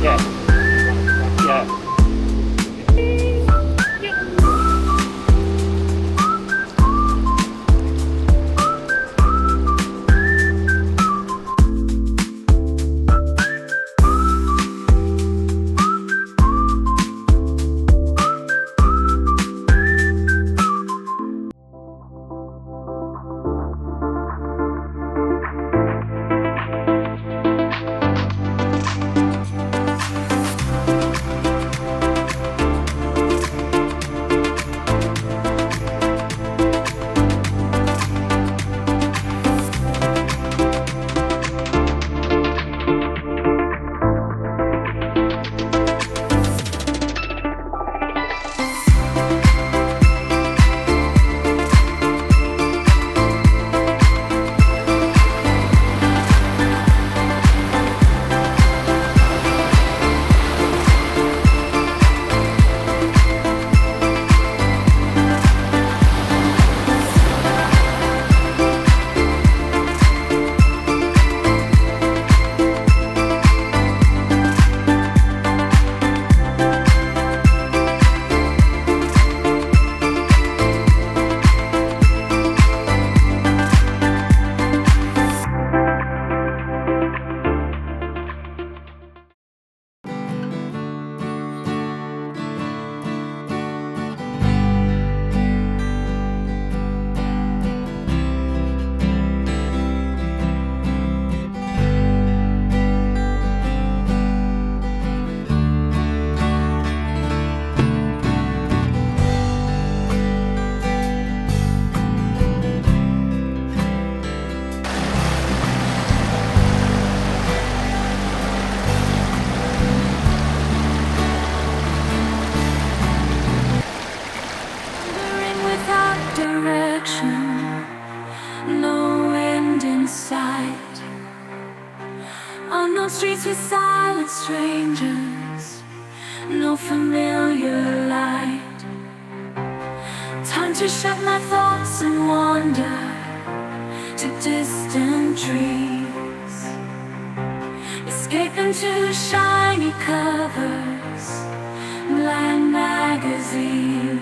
Yeah. Yeah. Wandering without direction, no end in sight. Unknown streets with silent strangers, no familiar light. Time to shut my thoughts and wander to distant trees, escape into shiny covers, bland magazines.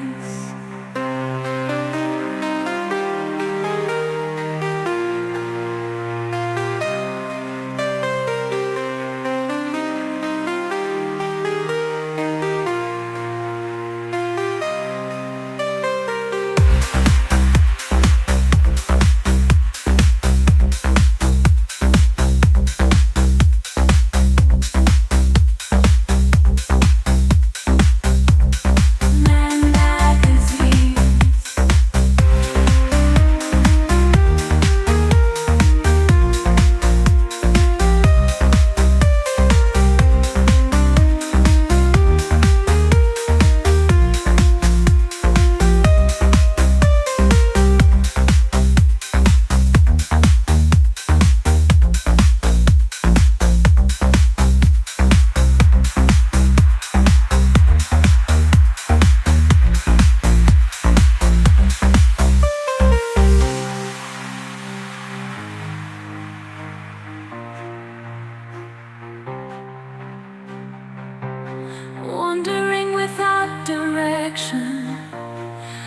Wandering without direction,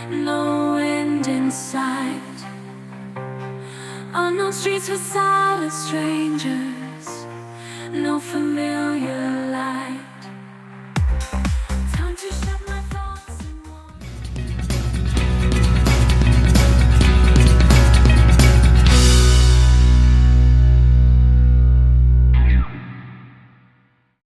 no end in sight. Unknown streets with silent strangers, no familiar